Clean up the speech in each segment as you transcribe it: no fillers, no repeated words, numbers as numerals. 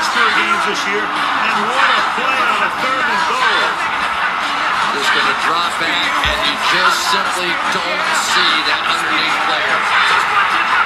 transfer games this year, and what a play on a 3rd and goal. Just going to drop back, and you just simply don't see that underneath player.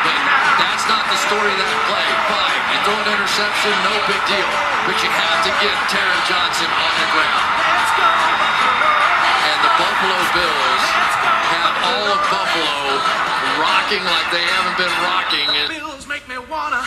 But that's not the story of that play. Fine, you throw an interception, no big deal. But you have to get Taron Johnson on the ground. And the Buffalo Bills have all of Buffalo rocking like they haven't been rocking. Bills make me wanna.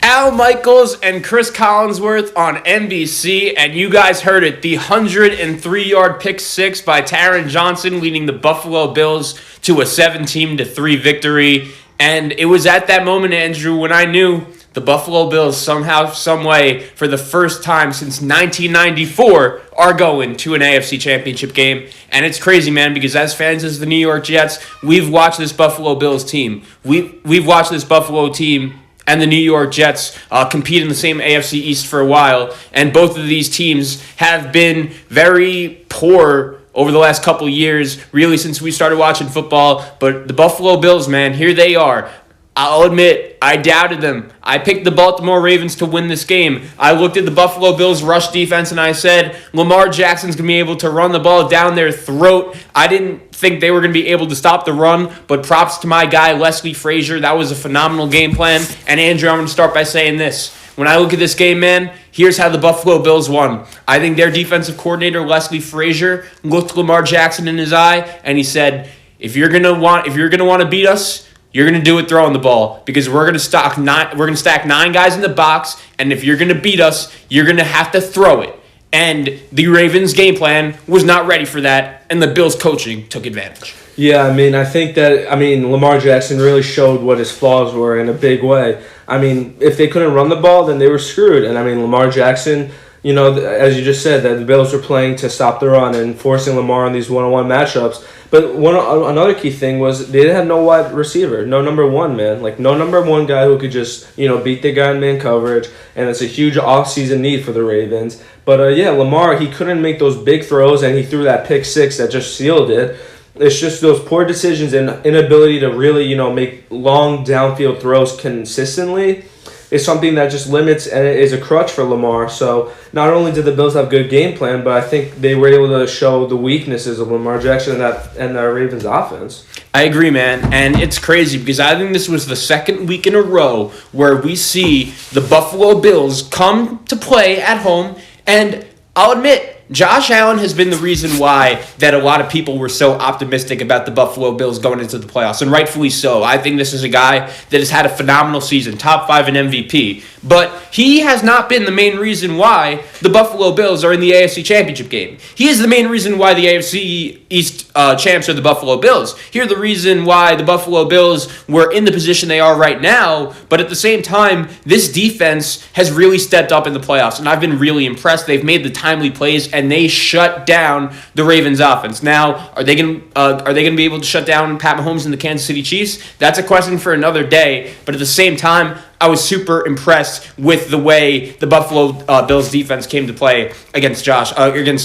Al Michaels and Chris Collinsworth on NBC, and you guys heard it. The 103-yard pick six by Taron Johnson leading the Buffalo Bills to a 17-3 victory. And it was at that moment, Andrew, when I knew the Buffalo Bills somehow, someway, for the first time since 1994, are going to an AFC Championship game. And it's crazy, man, because as fans of the New York Jets, we've watched this Buffalo Bills team. We've watched this Buffalo team and the New York Jets compete in the same AFC East for a while. And both of these teams have been very poor over the last couple years, really since we started watching football. But the Buffalo Bills, man, here they are. I'll admit, I doubted them. I picked the Baltimore Ravens to win this game. I looked at the Buffalo Bills' rush defense and I said, Lamar Jackson's going to be able to run the ball down their throat. I didn't think they were going to be able to stop the run, but props to my guy, Leslie Frazier. That was a phenomenal game plan. And Andrew, I'm going to start by saying this. When I look at this game, man, here's how the Buffalo Bills won. I think their defensive coordinator, Leslie Frazier, looked Lamar Jackson in his eye and he said, if you're going to want to beat us, you're going to do it throwing the ball because we're going to stack 9 guys in the box, and if you're going to beat us, you're going to have to throw it. And the Ravens' game plan was not ready for that, and the Bills' coaching took advantage. Yeah, I think Lamar Jackson really showed what his flaws were in a big way. If they couldn't run the ball, then they were screwed. And Lamar Jackson, as you just said, that the Bills were playing to stop the run and forcing Lamar on these one-on-one matchups. But another key thing was they didn't have no wide receiver, no number one, man. Like, no number one guy who could just, beat the guy in man coverage. And it's a huge off-season need for the Ravens. But, Lamar, he couldn't make those big throws, and he threw that pick six that just sealed it. It's just those poor decisions and inability to really, make long downfield throws consistently is something that just limits and is a crutch for Lamar. So not only did the Bills have good game plan, but I think they were able to show the weaknesses of Lamar Jackson and the Ravens offense. I agree, man, and it's crazy because I think this was the second week in a row where we see the Buffalo Bills come to play at home, and I'll admit, Josh Allen has been the reason why that a lot of people were so optimistic about the Buffalo Bills going into the playoffs, and rightfully so. I think this is a guy that has had a phenomenal season, top 5 in MVP. But he has not been the main reason why the Buffalo Bills are in the AFC Championship game. He is the main reason why the AFC East champs are the Buffalo Bills. Here's the reason why the Buffalo Bills were in the position they are right now. But at the same time, this defense has really stepped up in the playoffs, and I've been really impressed. They've made the timely plays, and they shut down the Ravens offense. Now, are they going to be able to shut down Pat Mahomes and the Kansas City Chiefs? That's a question for another day. But at the same time, I was super impressed with the way the Buffalo Bills defense came to play against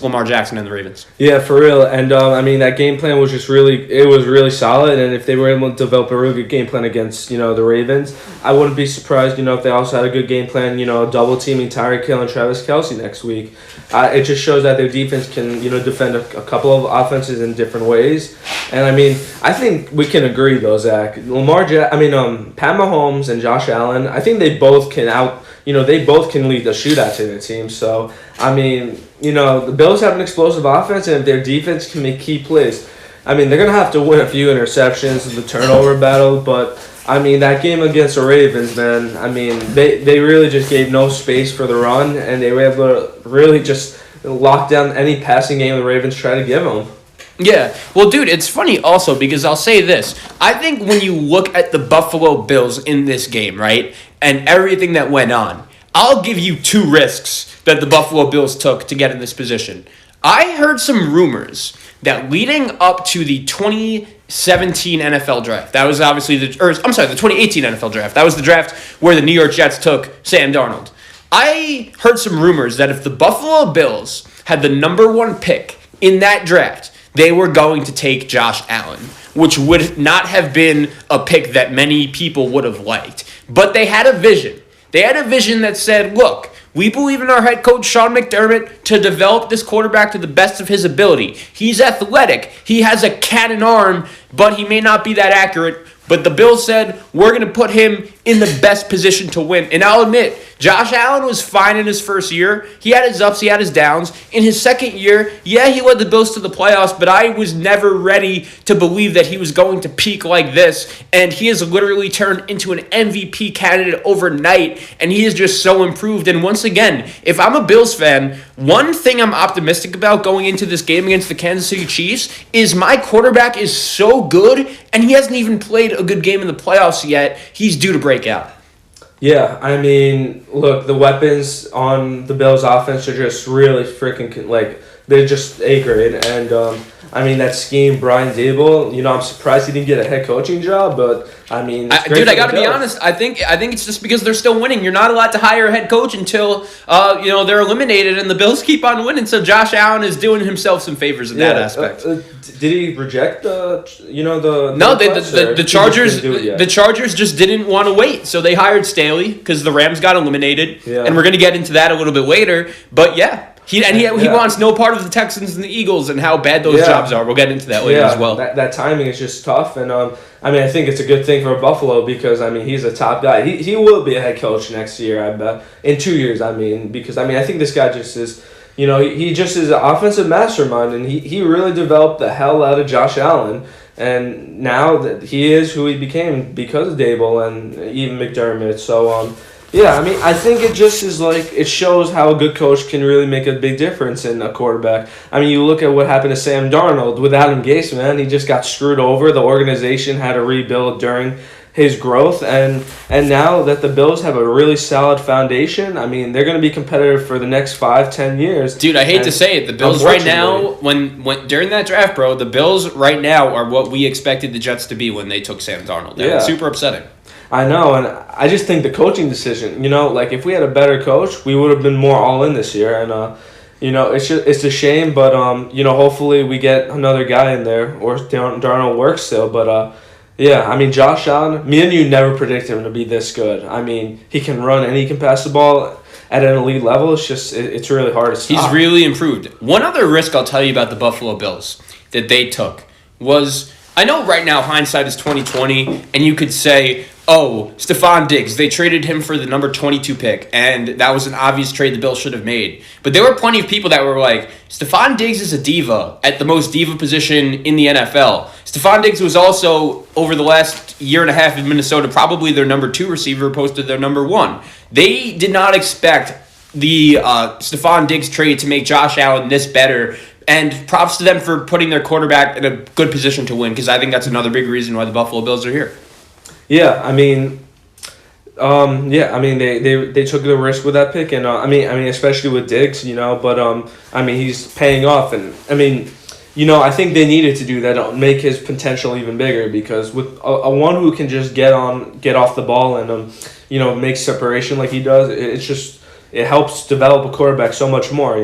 Lamar Jackson and the Ravens. Yeah, for real. And that game plan was just really solid. And if they were able to develop a really good game plan against the Ravens, I wouldn't be surprised if they also had a good game plan, double teaming Tyreek Hill and Travis Kelce next week. It just shows that their defense can defend a couple of offenses in different ways. And I think we can agree though, Zach. Pat Mahomes and Josh Allen, I think they both can lead the shootout to their team. So, the Bills have an explosive offense, and if their defense can make key plays, they're going to have to win a few interceptions in the turnover battle. But, that game against the Ravens, man, they really just gave no space for the run, and they were able to really just lock down any passing game the Ravens try to give them. Yeah, well, dude, it's funny also because I'll say this. I think when you look at the Buffalo Bills in this game, right, and everything that went on, I'll give you 2 risks that the Buffalo Bills took to get in this position. I heard some rumors that leading up to the 2017 NFL draft, that was obviously the 2018 NFL draft, that was the draft where the New York Jets took Sam Darnold. I heard some rumors that if the Buffalo Bills had the number 1 pick in that draft, they were going to take Josh Allen, which would not have been a pick that many people would have liked. But they had a vision. They had a vision that said, look, we believe in our head coach, Sean McDermott, to develop this quarterback to the best of his ability. He's athletic. He has a cannon arm, but he may not be that accurate. But the Bills said, we're going to put him in the best position to win. And I'll admit, Josh Allen was fine in his first year. He had his ups, he had his downs. In his second year, yeah, he led the Bills to the playoffs, but I was never ready to believe that he was going to peak like this. And he has literally turned into an MVP candidate overnight, and he is just so improved. And once again, if I'm a Bills fan, one thing I'm optimistic about going into this game against the Kansas City Chiefs is my quarterback is so good, and he hasn't even played a good game in the playoffs yet. He's due to break out. Yeah, I mean, look, the weapons on the Bills' offense are just really freaking, like, they're just A-grade. And, I mean, that scheme, Brian Dable, I'm surprised he didn't get a head coaching job, but, I mean, it's great. Dude, I got to be honest. I think it's just because they're still winning. You're not allowed to hire a head coach until, they're eliminated, and the Bills keep on winning. So Josh Allen is doing himself some favors in that aspect. Did he reject the Chargers? The Chargers just didn't want to wait, so they hired Staley because the Rams got eliminated, and we're going to get into that a little bit later. But yeah. He wants no part of the Texans and the Eagles and how bad those jobs are. We'll get into that later as well. That timing is just tough, and I think it's a good thing for Buffalo because he's a top guy. He will be a head coach next year, I bet. In 2 years, because I think this guy just is, he just is an offensive mastermind, and he really developed the hell out of Josh Allen. And now that he is who he became because of Dable and even McDermott. So I think it just is it shows how a good coach can really make a big difference in a quarterback. I mean, you look at what happened to Sam Darnold with Adam Gase, man. He just got screwed over. The organization had to rebuild during his growth, and now that the Bills have a really solid foundation, I mean, they're going to be competitive for the next 5-10 years. Dude, I hate to say it, the Bills right now, when during that draft, bro, the Bills right now are what we expected the Jets to be when they took Sam Darnold. It's super upsetting. I know, and I just think the coaching decision, if we had a better coach, we would have been more all in this year, and it's a shame, but hopefully we get another guy in there, or Darnold works still, but Josh Allen, me and you never predicted him to be this good. I mean, he can run and he can pass the ball at an elite level. It's just, it's really hard to stop. He's really improved. One other risk I'll tell you about the Buffalo Bills that they took was, I know right now hindsight is 20/20, and you could say, oh, Stephon Diggs, they traded him for the number 22 pick, and that was an obvious trade the Bills should have made. But there were plenty of people that were like, Stephon Diggs is a diva at the most diva position in the NFL. Stephon Diggs was also, over the last year and a half in Minnesota, probably their number 2 receiver opposed to their number 1. They did not expect the Stephon Diggs trade to make Josh Allen this better. And props to them for putting their quarterback in a good position to win, because I think that's another big reason why the Buffalo Bills are here. Yeah, they took the risk with that pick, and especially with Diggs, but he's paying off, and I think they needed to do that to make his potential even bigger, because with a one who can just get off the ball and make separation like he does, it helps develop a quarterback so much more.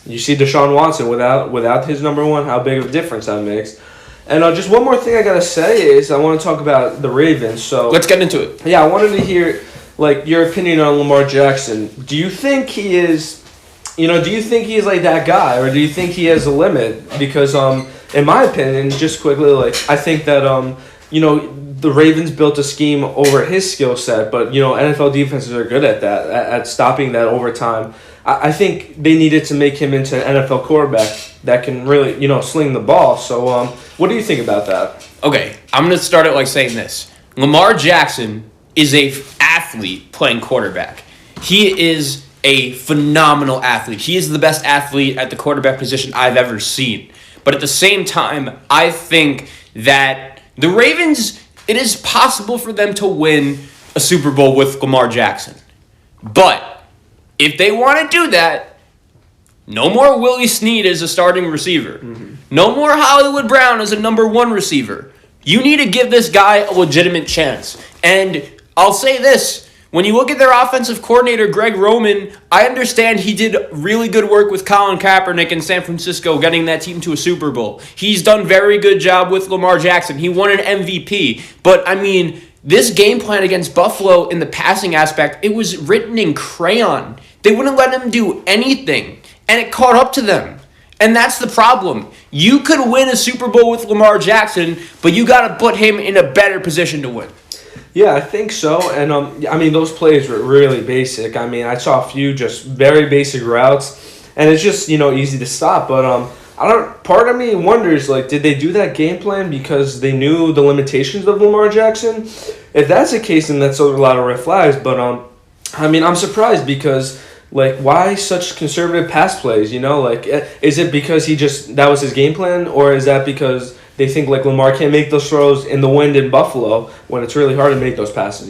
You see Deshaun Watson without his number 1, how big of a difference that makes. And just one more thing I gotta say is I want to talk about the Ravens. So let's get into it. Yeah, I wanted to hear your opinion on Lamar Jackson. Do you think he is, like that guy, or do you think he has a limit? Because in my opinion, just quickly, I think that the Ravens built a scheme over his skill set, but NFL defenses are good at that, at stopping that over time. I think they needed to make him into an NFL quarterback that can really, sling the ball. So, what do you think about that? Okay, I'm going to start it saying this. Lamar Jackson is an athlete playing quarterback. He is a phenomenal athlete. He is the best athlete at the quarterback position I've ever seen. But at the same time, I think that the Ravens, it is possible for them to win a Super Bowl with Lamar Jackson. But if they want to do that, no more Willie Snead as a starting receiver. Mm-hmm. No more Hollywood Brown as a number 1 receiver. You need to give this guy a legitimate chance. And I'll say this. When you look at their offensive coordinator, Greg Roman, I understand he did really good work with Colin Kaepernick in San Francisco, getting that team to a Super Bowl. He's done very good job with Lamar Jackson. He won an MVP. But, This game plan against Buffalo in the passing aspect, it was written in crayon. They wouldn't let him do anything, and it caught up to them. And that's the problem. You could win a Super Bowl with Lamar Jackson, but you got to put him in a better position to win. Yeah, I think so. And, I mean, those plays were really basic. I mean, I saw a few just very basic routes, and it's just, easy to stop. But, part of me wonders, like, did they do that game plan because they knew the limitations of Lamar Jackson? If that's the case, then that's a lot of red flags. But, I mean, I'm surprised because, like, why such conservative pass plays, Like, is it because that was his game plan? Or is that because they think, like, Lamar can't make those throws in the wind in Buffalo when it's really hard to make those passes,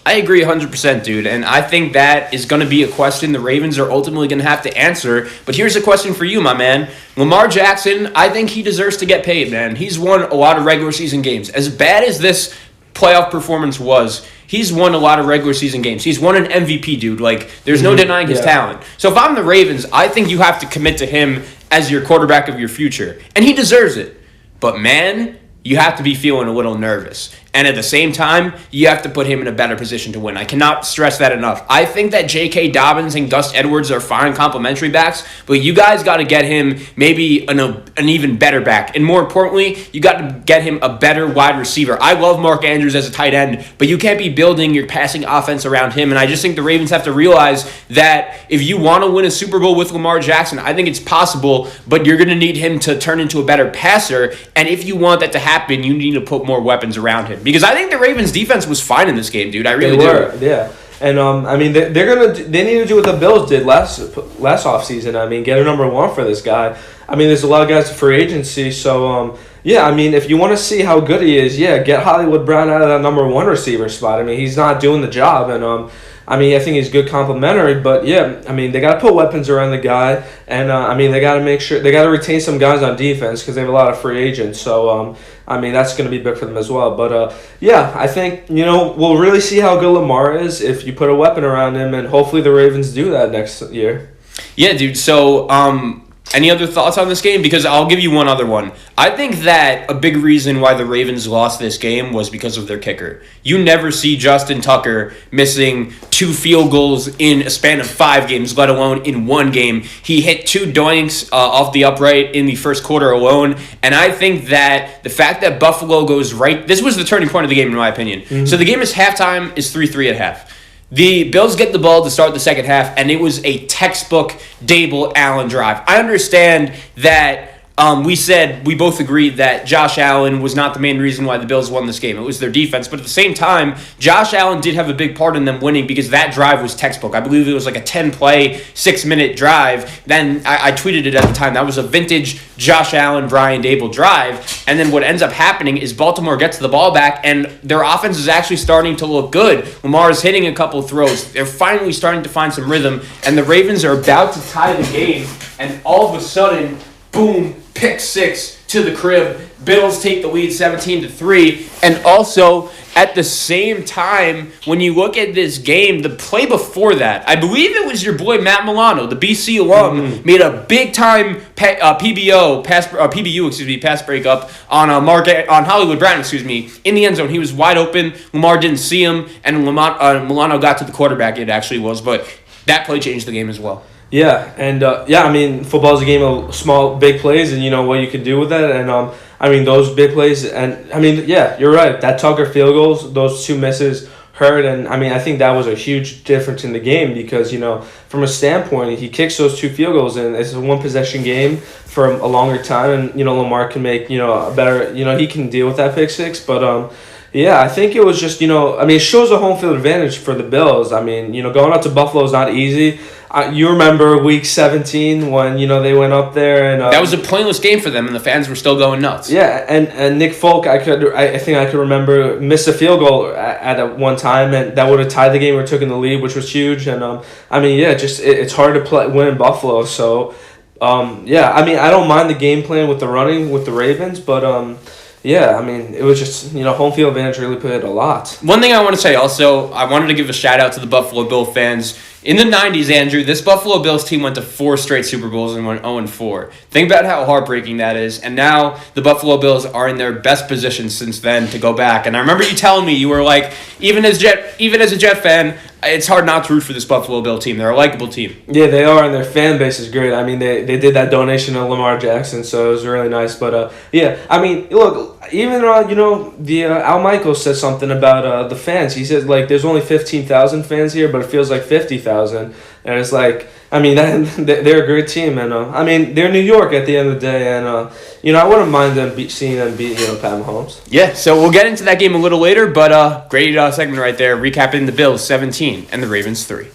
I agree 100%, dude. And I think that is going to be a question the Ravens are ultimately going to have to answer. But here's a question for you, my man. Lamar Jackson, I think he deserves to get paid, man. He's won a lot of regular season games. As bad as this playoff performance was, he's won a lot of regular season games. He's won an MVP, dude. Like, there's no denying his talent. So if I'm the Ravens, I think you have to commit to him as your quarterback of your future. And he deserves it. But, man, you have to be feeling a little nervous. And at the same time, you have to put him in a better position to win. I cannot stress that enough. I think that J.K. Dobbins and Gus Edwards are fine complementary backs, but you guys got to get him maybe an even better back. And more importantly, you got to get him a better wide receiver. I love Mark Andrews as a tight end, but you can't be building your passing offense around him. And I just think the Ravens have to realize that if you want to win a Super Bowl with Lamar Jackson, I think it's possible, but you're going to need him to turn into a better passer. And if you want that to happen, you need to put more weapons around him. Because I think the Ravens' defense was fine in this game, dude. I really do. Yeah. And I mean, they need to do what the Bills did last offseason. I mean, get a number one for this guy. I mean, there's a lot of guys for agency, so yeah. I mean, if you want to see how good he is, get Hollywood Brown out of that number one receiver spot. I mean, he's not doing the job, and I mean, I think he's good complimentary, but yeah, I mean, they got to put weapons around the guy, and I mean, they got to make sure they got to retain some guys on defense because they have a lot of free agents. So I mean, that's going to be big for them as well. But yeah, I think we'll really see how good Lamar is if you put a weapon around him, and hopefully the Ravens do that next year. Yeah, dude. So any other thoughts on this game? Because I'll give you one other one. I think that a big reason why the Ravens lost this game was because of their kicker. You never see Justin Tucker missing 2 field goals in a span of 5 games, let alone in one game. He hit 2 doinks off the upright in the first quarter alone. And I think that the fact that Buffalo goes right... This was the turning point of the game, in my opinion. Mm-hmm. So the game is halftime, is 3-3 at half. The Bills get the ball to start the second half, and it was a textbook Dable Allen drive. I understand that we both agreed that Josh Allen was not the main reason why the Bills won this game. It was their defense. But at the same time, Josh Allen did have a big part in them winning because that drive was textbook. I believe it was like a 10-play, 6-minute drive. Then I tweeted it at the time. That was a vintage Josh Allen, Brian Dable drive. And then what ends up happening is Baltimore gets the ball back, and their offense is actually starting to look good. Lamar is hitting a couple throws. They're finally starting to find some rhythm, and the Ravens are about to tie the game, and all of a sudden, boom, pick 6 to the crib. Bills take the lead 17-3. And also, at the same time, when you look at this game, the play before that, I believe it was your boy Matt Milano, the BC alum, made a big-time PBU pass breakup on Hollywood Brown, in the end zone. He was wide open. Lamar didn't see him, and Milano got to the quarterback, it actually was. But that play changed the game as well. Yeah, and I mean, football's a game of small, big plays, and what you can do with that, and I mean, those big plays, and I mean, yeah, you're right. That Tucker field goals, those 2 misses hurt, and I mean, I think that was a huge difference in the game because from a standpoint, he kicks those 2 field goals, and it's a 1-possession game for a longer time, and Lamar can make a better, he can deal with that pick 6, but yeah, I think it was just, I mean, it shows a home field advantage for the Bills. I mean, going out to Buffalo is not easy. You remember week 17 when, they went up there and... that was a pointless game for them, and the fans were still going nuts. Yeah, and Nick Folk, I think I could remember, missed a field goal at one time, and that would have tied the game or took in the lead, which was huge. And, I mean, yeah, just it's hard to win in Buffalo. So, yeah, I mean, I don't mind the game plan with the running with the Ravens, but... yeah, I mean, it was just, home field advantage really played a lot. One thing I want to say also, I wanted to give a shout out to the Buffalo Bill fans. In the 90s, Andrew, this Buffalo Bills team went to 4 straight Super Bowls and went 0-4. Think about how heartbreaking that is. And now the Buffalo Bills are in their best position since then to go back. And I remember you telling me, you were like, even as a Jet fan, it's hard not to root for this Buffalo Bill team. They're a likable team. Yeah, they are, and their fan base is great. I mean, they did that donation to Lamar Jackson, so it was really nice. But, yeah, I mean, look, even, Al Michaels said something about the fans. He said, like, there's only 15,000 fans here, but it feels like 50,000. And it's like, I mean, they're a great team. And, I mean, they're New York at the end of the day. And, I wouldn't mind seeing them beat, Pat Mahomes. Yeah, so we'll get into that game a little later. But great segment right there, recapping the Bills 17 and the Ravens 3.